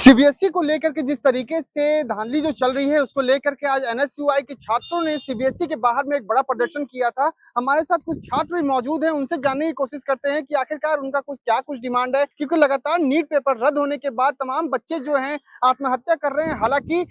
CBSE को लेकर के जिस तरीके से धांधली जो चल रही है उसको लेकर के आज एनएसयूआई के छात्रों ने सीबीएसई के बाहर में एक बड़ा प्रदर्शन किया था। हमारे साथ कुछ छात्र भी मौजूद हैं, उनसे जानने की कोशिश करते हैं कि आखिरकार उनका कुछ डिमांड है, क्योंकि लगातार नीट पेपर रद्द होने के बाद तमाम बच्चे जो हैं आत्महत्या कर रहे हैं। हालांकि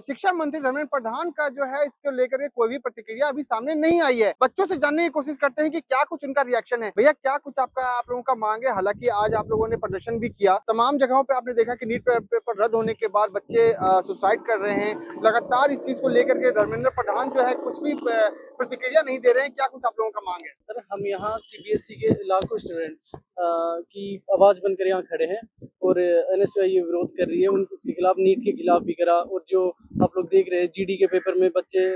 शिक्षा मंत्री धर्मेंद्र प्रधान का जो है इसको लेकर के कोई भी प्रतिक्रिया अभी सामने नहीं आई है। बच्चों से जानने की कोशिश करते हैं कि क्या कुछ उनका रिएक्शन है। भैया, क्या कुछ आप लोगों का मांग है? हालांकि आज आप लोगों ने प्रदर्शन भी किया, तमाम जगहों पे आपने देखा कि नीट पेपर रद्द होने के बाद बच्चे सुसाइड कर रहे हैं। लगातार इस चीज को लेकर के धर्मेंद्र प्रधान जो है कुछ भी प्रतिक्रिया नहीं दे रहे हैं। क्या कुछ आप लोगों का मांग है? सर, हम यहाँ सीबीएसई के लाखों स्टूडेंट्स की आवाज़ बनकर यहाँ खड़े हैं और एनएसयूआई ये विरोध कर रही है उसके खिलाफ, नीट के खिलाफ भी करा। और जो आप लोग देख रहे हैं जीडी के पेपर में बच्चे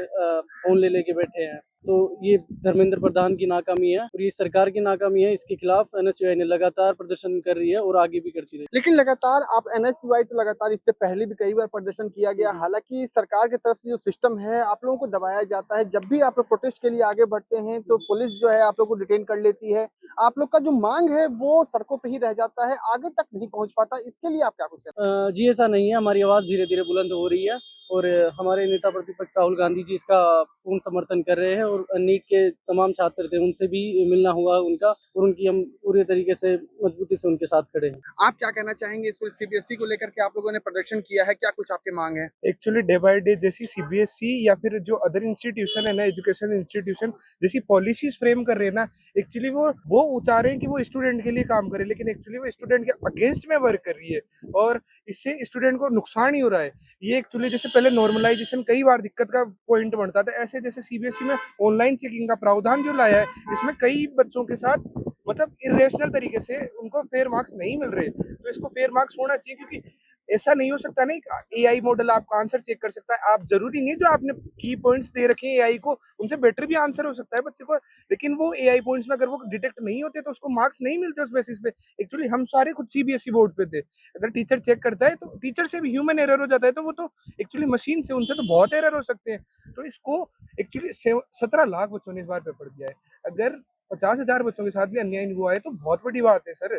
फ़ोन ले लेके बैठे हैं, तो ये धर्मेंद्र प्रधान की नाकामी है और ये सरकार की नाकामी है। इसके खिलाफ एनएसयूआई ने लगातार प्रदर्शन कर रही है और आगे भी करती रहेगी। लेकिन लगातार आप एनएसयूआई तो लगातार इससे पहले भी कई बार प्रदर्शन किया गया। हालांकि सरकार की तरफ से जो सिस्टम है आप लोगों को दबाया जाता है। जब भी आप लोग प्रोटेस्ट के लिए आगे बढ़ते हैं तो पुलिस जो है आप लोग को डिटेन कर लेती है। आप लोग का जो मांग है वो सड़कों पे ही रह जाता है, आगे तक नहीं पहुंच पाता। इसके लिए आप क्या कुछ कहते हैं? जी, ऐसा नहीं है। हमारी आवाज़ धीरे धीरे बुलंद हो रही है और हमारे नेता प्रतिपक्ष राहुल गांधी जी इसका पूर्ण समर्थन कर रहे हैं और नीट के तमाम छात्र थे, उनसे भी मिलना हुआ उनका, और उनकी हम पूरे तरीके से मजबूती से उनके साथ खड़े हैं। आप क्या कहना चाहेंगे इसको सीबीएसई को लेकर के आप लोगों ने प्रदर्शन किया है, क्या कुछ आपकी मांग है? एक्चुअली डे बाय डे जैसी सीबीएसई या फिर जो अदर इंस्टीट्यूशन है ना, एजुकेशन इंस्टीट्यूशन जैसी पॉलिसीज फ्रेम कर रहे हैं ना, एक्चुअली वो चाह रहे हैं कि वो स्टूडेंट के लिए काम करे, लेकिन एक्चुअली वो स्टूडेंट के अगेंस्ट में वर्क कर रही है और इससे स्टूडेंट को नुकसान ही हो रहा है। ये एक्चुअली जैसे पहले नॉर्मलाइजेशन कई बार दिक्कत का पॉइंट बनता था, ऐसे जैसे सीबीएसई में ऑनलाइन चेकिंग का प्रावधान जो लाया है, इसमें कई बच्चों के साथ मतलब इरेशनल तरीके से उनको फेयर मार्क्स नहीं मिल रहे। तो इसको फेयर मार्क्स होना चाहिए, क्योंकि ऐसा नहीं हो सकता ना, एआई मॉडल आपका आंसर चेक कर सकता है। आप जरूरी नहीं जो आपने की पॉइंट्स दे रखे हैं एआई को, उनसे बेटर भी आंसर हो सकता है बच्चे को, लेकिन वो एआई पॉइंट्स में अगर वो डिटेक्ट नहीं होते तो उसको मार्क्स नहीं मिलते उस बेसिस पे। एक्चुअली हम सारे खुद सीबीएसई बोर्ड पे थे। अगर टीचर चेक करता है तो टीचर से भी ह्यूमन एरर हो जाता है, तो वो तो एक्चुअली मशीन से उनसे तो बहुत एरर हो सकते हैं। तो इसको एक्चुअली 17 लाख बच्चों ने इस बार पेपर दिया है। अगर 50,000 बच्चों के साथ भी अन्याय हुआ है तो बहुत बड़ी बात है सर।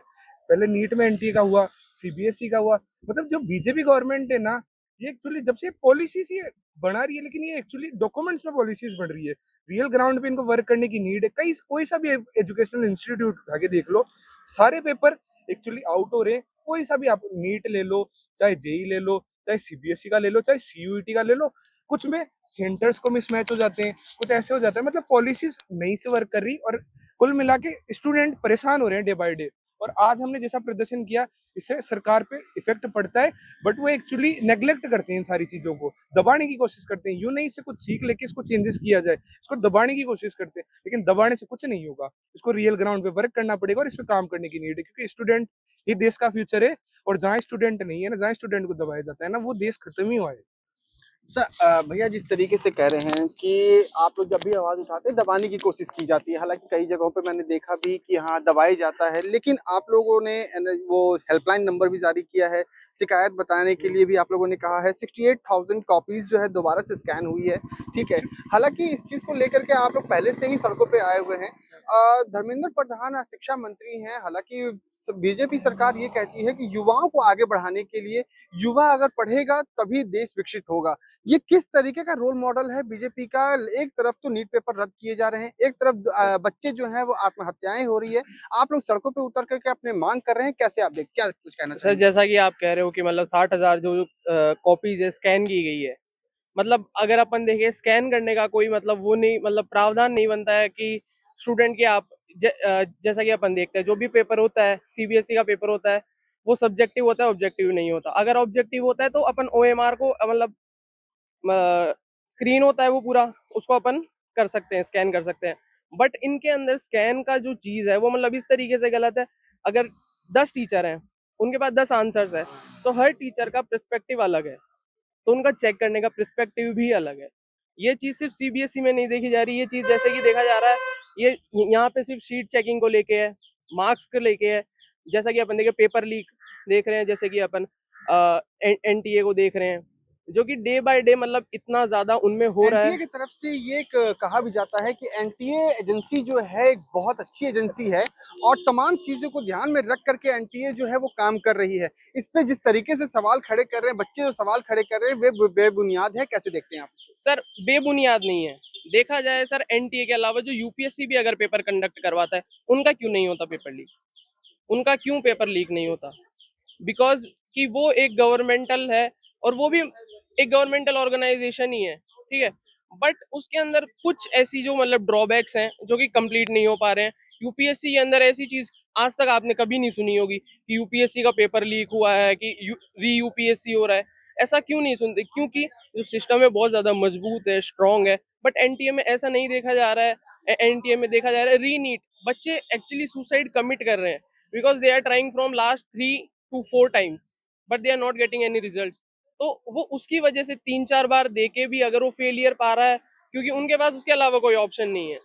पहले नीट में एनटीए का हुआ, सीबीएसई का हुआ। मतलब जो बीजेपी गवर्नमेंट है ना, ये एक्चुअली जब से पॉलिसीज ये बना रही है, लेकिन ये एक्चुअली डॉक्यूमेंट्स में पॉलिसीज बन रही है। रियल ग्राउंड पे इनको वर्क करने की नीड है। कई कोई सा भी एजुकेशनल इंस्टीट्यूट उठा के देख लो, सारे पेपर एक्चुअली आउट हो रहे हैं। कोई सा भी आप नीट ले लो, चाहे जेई ले लो, चाहे सीबीएसई का ले लो, चाहे सीयूईटी का ले लो, कुछ में सेंटर्स को मिसमैच हो जाते हैं, कुछ ऐसे हो जाता है। मतलब पॉलिसीज नहीं से वर्क कर रही और कुल मिला के स्टूडेंट परेशान हो रहे हैं डे बाय डे। और आज हमने जैसा प्रदर्शन किया, इससे सरकार पे इफेक्ट पड़ता है, बट वो एक्चुअली नेग्लेक्ट करते हैं इन सारी चीजों को, दबाने की कोशिश करते हैं। यूं नहीं, इससे कुछ सीख लेके इसको चेंजेस किया जाए, इसको दबाने की कोशिश करते हैं, लेकिन दबाने से कुछ नहीं होगा। इसको रियल ग्राउंड पे वर्क करना पड़ेगा और इस पे काम करने की नीड है, क्योंकि स्टूडेंट ही देश का फ्यूचर है। और जहाँ स्टूडेंट नहीं है ना, जहाँ स्टूडेंट को दबाया जाता है ना, वो देश खत्म ही हुआ है। भैया, जिस तरीके से कह रहे हैं कि आप लोग जब भी आवाज़ उठाते हैं दबाने की कोशिश की जाती है। हालाँकि कई जगहों पे मैंने देखा भी कि हाँ, दबाया जाता है, लेकिन आप लोगों ने वो हेल्पलाइन नंबर भी जारी किया है। शिकायत बताने के लिए भी आप लोगों ने कहा है। 68,000 कॉपीज़ जो है दोबारा से स्कैन हुई है, ठीक है। हालाँकि इस चीज़ को लेकर के आप लोग पहले से ही सड़कों पे आए हुए हैं। धर्मेंद्र प्रधान शिक्षा मंत्री हैं। हालाँकि बीजेपी सरकार ये कहती है कि युवाओं को आगे बढ़ाने के लिए युवा अगर पढ़ेगा तभी देश विकसित होगा। ये किस तरीके का रोल मॉडल है बीजेपी का? एक तरफ तो नीट पेपर रद्द किए जा रहे हैं, एक तरफ बच्चे जो हैं वो आत्महत्याएँ हो रही है। आप लोग सड़कों पे उतर कर के अपने मांग कर रहे हैं, कैसे आप देख क्या कुछ कहना सर, चाहेंगे? जैसा कि आप कह रहे हो कि मतलब 60,000 जो कॉपीज़ है स्कैन की गई है। मतलब अगर अपन देखें, स्कैन करने का कोई मतलब वो नहीं, मतलब प्रावधान नहीं बनता है कि स्टूडेंट के आप जैसा कि अपन देखते हैं जो भी पेपर होता है, सीबीएसई का पेपर होता है, वो सब्जेक्टिव होता है, ऑब्जेक्टिव नहीं होता। अगर ऑब्जेक्टिव होता है तो अपन ओएमआर को मतलब स्क्रीन होता है वो पूरा, उसको अपन कर सकते हैं, स्कैन कर सकते हैं। बट इनके अंदर स्कैन का जो चीज़ है वो मतलब इस तरीके से गलत है। अगर 10 टीचर हैं, उनके पास 10 आंसर्स है, तो हर टीचर का पर्सपेक्टिव अलग है, तो उनका चेक करने का पर्सपेक्टिव भी अलग है। ये चीज़ सिर्फ सीबीएसई में नहीं देखी जा रही, ये चीज़ जैसे कि देखा जा रहा है, ये यहाँ पे सिर्फ शीट चेकिंग को लेके है, मार्क्स को लेके है। जैसा कि अपन देखें पेपर लीक देख रहे हैं, जैसे कि अपन एनटीए को देख रहे हैं। जो कि डे बाय डे मतलब इतना ज़्यादा उनमें हो रहा एनटीए है। की तरफ से ये कहा भी जाता है कि एनटीए एजेंसी जो है एक बहुत अच्छी एजेंसी है और तमाम चीजों को ध्यान में रख करके एनटीए जो है वो काम कर रही है। इस पे जिस तरीके से सवाल खड़े कर रहे हैं बच्चे, जो सवाल खड़े कर रहे हैं वे बेबुनियाद है, कैसे देखते हैं आप इसको? सर बेबुनियाद नहीं है। देखा जाए सर, एनटीए के अलावा जो यूपीएससी भी अगर पेपर कंडक्ट करवाता है, उनका क्यों नहीं होता पेपर लीक? उनका क्यों पेपर लीक नहीं होता? बिकॉज कि वो एक गवर्नमेंटल है और वो भी एक गवर्नमेंटल ऑर्गेनाइजेशन ही है, ठीक है। बट उसके अंदर कुछ ऐसी जो मतलब ड्रॉबैक्स हैं जो कि कंप्लीट नहीं हो पा रहे हैं। यूपीएससी के अंदर ऐसी चीज आज तक आपने कभी नहीं सुनी होगी कि यूपीएससी का पेपर लीक हुआ है, कि री यूपीएससी हो रहा है। ऐसा क्यों नहीं सुनते? क्योंकि जो सिस्टम है बहुत ज्यादा मजबूत है, स्ट्रांग है। बट एनटीए में ऐसा नहीं देखा जा रहा है। एनटीए में देखा जा रहा है री नीट, बच्चे एक्चुअली सुसाइड कमिट कर रहे हैं because they are trying from last 3 to 4 times but they are not getting any result. तो वो उसकी वजह से 3-4 बार दे के भी अगर वो फेलियर पा रहा है, क्योंकि उनके पास उसके अलावा कोई ऑप्शन नहीं है,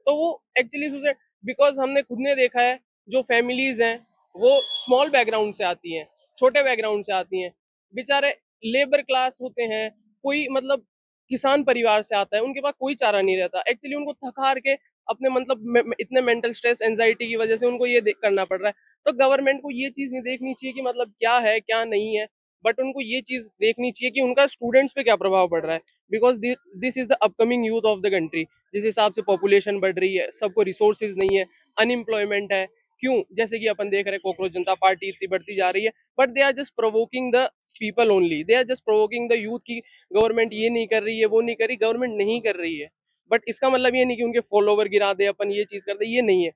तो वो एक्चुअली सुसाइड। बिकॉज हमने खुद ने देखा है, जो फैमिलीज हैं वो स्मॉल बैकग्राउंड से आती हैं, छोटे बैकग्राउंड से आती हैं, बेचारे लेबर क्लास होते हैं, कोई मतलब किसान परिवार से आता है, उनके पास कोई चारा नहीं रहता। एक्चुअली उनको थक हार के अपने मतलब इतने मेंटल स्ट्रेस एंजाइटी की वजह से उनको ये करना पड़ रहा है। तो गवर्नमेंट को ये चीज नहीं देखनी चाहिए कि मतलब क्या है क्या नहीं है, बट उनको ये चीज देखनी चाहिए कि उनका स्टूडेंट्स पे क्या प्रभाव पड़ रहा है। Because this is the upcoming youth of the country. जिस हिसाब से पॉपुलेशन बढ़ रही है, सबको रिसोर्सेज नहीं है, अनएम्प्लॉयमेंट है। क्यों? जैसे कि अपन देख रहे हैं कॉकरोच जनता पार्टी इतनी बढ़ती जा रही है, but they are just provoking the people only, they are just provoking the youth की गवर्नमेंट ये नहीं कर रही है, वो नहीं कर रही, गवर्नमेंट नहीं कर रही है। बट इसका मतलब ये नहीं कि उनके फॉलोवर गिरा दे, अपन ये चीज कर दे, ये नहीं है।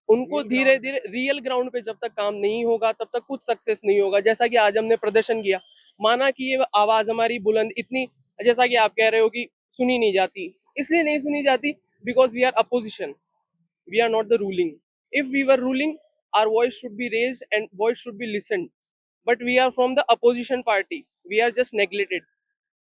उनको धीरे धीरे रियल ग्राउंड पे जब तक काम नहीं होगा तब तक कुछ सक्सेस नहीं होगा। जैसा कि आज हमने प्रदर्शन किया, माना कि ये आवाज हमारी बुलंद इतनी, जैसा कि आप कह रहे हो कि सुनी नहीं जाती, इसलिए नहीं सुनी जाती because we are opposition, we are not the ruling. If we were ruling, our voice should be raised and voice should be listened. But we are from the opposition party. We are just neglected.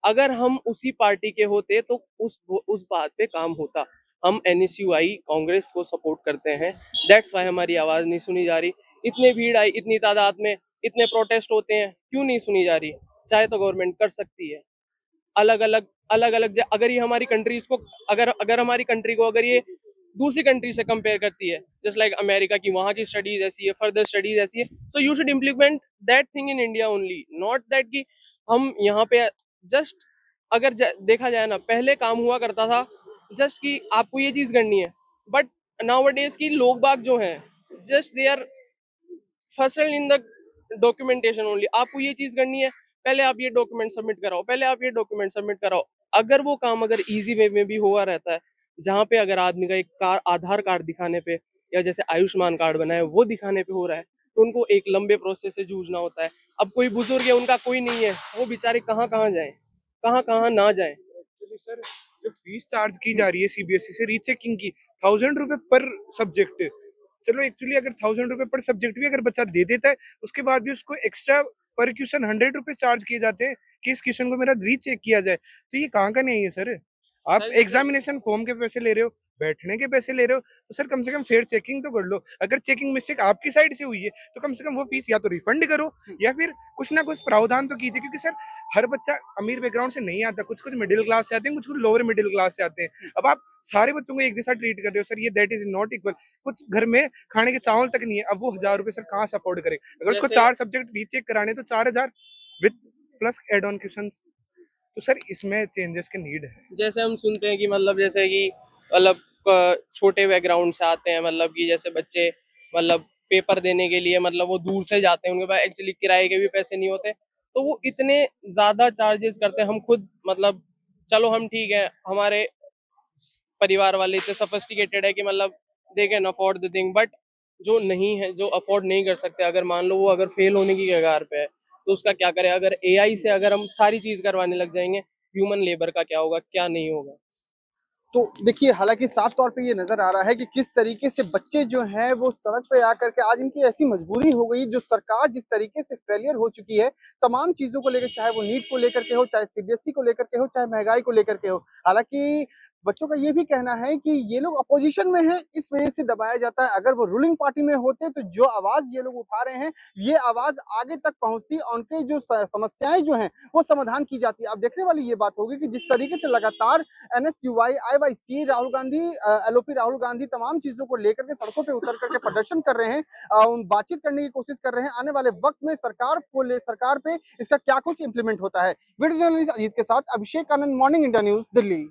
अगर हम उसी party के होते तो उस बात पे काम होता। हम एनएसयूआई कांग्रेस को सपोर्ट करते हैं, दैट्स वाई हमारी आवाज नहीं सुनी जा रही। इतने भीड़ आई, इतनी तादाद में इतने प्रोटेस्ट होते हैं, क्यों नहीं सुनी जा रही? चाहे तो गवर्नमेंट कर सकती है। अलग अलग अगर ये हमारी कंट्रीज को, अगर अगर हमारी कंट्री को अगर ये दूसरी कंट्री से कंपेयर करती है, जस्ट लाइक अमेरिका की, वहाँ की स्टडीज ऐसी है, फर्दर स्टडीज ऐसी है, so you should implement that thing in India only, not that कि हम यहाँ पे जस्ट, अगर देखा जाए ना, पहले काम हुआ करता था जस्ट कि आपको ये चीज करनी है। बट नाउ डेज की लोग बाग जो हैं, जस्ट दे आर फसल इन द डॉक्यूमेंटेशन ओनली। आपको ये चीज करनी है, पहले आप ये डॉक्यूमेंट सबमिट कराओ, पहले आप ये डॉक्यूमेंट सबमिट कराओ। अगर वो काम अगर इजी वे में भी हुआ रहता है, जहाँ पे अगर आदमी का एक आधार कार्ड दिखाने पे, या जैसे आयुष्मान कार्ड बना है वो दिखाने पे हो रहा है, तो उनको एक लंबे प्रोसेस से जूझना होता है। अब कोई बुजुर्ग है, उनका कोई नहीं है, वो बेचारे कहाँ कहाँ जाए, कहाँ कहाँ ना जाए। एक्चुअली सर, जो फीस चार्ज की जा रही है सीबीएसई से रीचेकिंग की, 1000 रुपए पर सब्जेक्ट। चलो एक्चुअली अगर 1000 रुपए पर सब्जेक्ट भी अगर बच्चा दे देता है, उसके बाद भी उसको एक्स्ट्रा पर क्वेश्चन 100 रुपए चार्ज किए जाते हैं कि इस क्वेश्चन को मेरा रीचेक किया जाए। तो ये कहाँ का नहीं है सर? आप सर एग्जामिनेशन फॉर्म के पैसे ले रहे हो, बैठने के पैसे ले रहे हो, तो सर कम से कम फेयर चेकिंग तो कर लो। अगर चेकिंग मिस्टेक आपकी साइड से हुई है तो कम से कम वो फीस या तो रिफंड करो, या फिर कुछ ना कुछ प्रावधान तो कीजिए। क्योंकि सर हर बच्चा अमीर बैकग्राउंड से नहीं आता, कुछ कुछ मिडिल क्लास से आते हैं, कुछ कुछ लोअर मिडिल क्लास से आते हैं। अब आप सारे बच्चों को एक जैसा ट्रीट कर रहे हो सर, ये दैट इज नॉट इक्वल। कुछ घर में खाने के चावल तक नहीं है, अब वो 1000 रुपए सर कहाँ से अफोर्ड करे? अगर उसको जैसे 4 सब्जेक्ट रीचेक कराने तो 4000 with plus add on question. तो सर इसमें चेंजेस की नीड है। जैसे हम सुनते हैं कि मतलब जैसे कि मतलब छोटे बैकग्राउंड से आते हैं, मतलब कि जैसे बच्चे मतलब पेपर देने के लिए मतलब वो दूर से जाते हैं, उनके पास एक्चुअली किराए के भी पैसे नहीं होते, तो वो इतने ज्यादा चार्जेस करते हैं। हम खुद मतलब, चलो हम ठीक है, हमारे परिवार वाले इतने सफिस्टिकेटेड है कि मतलब they can afford the thing, but जो नहीं है, जो अफोर्ड नहीं कर सकते, अगर मान लो वो अगर फेल होने की कगार पे है, तो उसका क्या करें? अगर एआई से अगर हम सारी चीज करवाने लग जाएंगे, ह्यूमन लेबर का क्या होगा, क्या नहीं होगा? तो देखिए, हालाँकि साफ तौर पे ये नज़र आ रहा है कि किस तरीके से बच्चे जो हैं वो सड़क पे आकर के आज इनकी ऐसी मजबूरी हो गई, जो सरकार जिस तरीके से फेलियर हो चुकी है, तमाम चीज़ों को लेकर, चाहे वो नीट को लेकर के हो, चाहे सीबीएसई को लेकर के हो, चाहे महँगाई को लेकर के हो। हालाँकि बच्चों का ये भी कहना है कि ये लोग अपोजिशन में हैं, इस वजह से दबाया जाता है। अगर वो रूलिंग पार्टी में होते तो जो आवाज ये लोग उठा रहे हैं, ये आवाज आगे तक पहुंचती और उनके जो समस्याएं जो हैं वो समाधान की जाती। अब देखने वाली ये बात होगी कि जिस तरीके से लगातार NSUI, IYC, Rahul Gandhi, LOP Rahul Gandhi तमाम चीजों को लेकर के सड़कों पे उतर करके प्रदर्शन कर रहे हैं, बातचीत करने की कोशिश कर रहे हैं। आने वाले वक्त में सरकार पे इसका क्या कुछ इंप्लीमेंट होता है। वीडियो जर्नलिस्ट अजीत के साथ Abhishek Anand, morning India news, Delhi.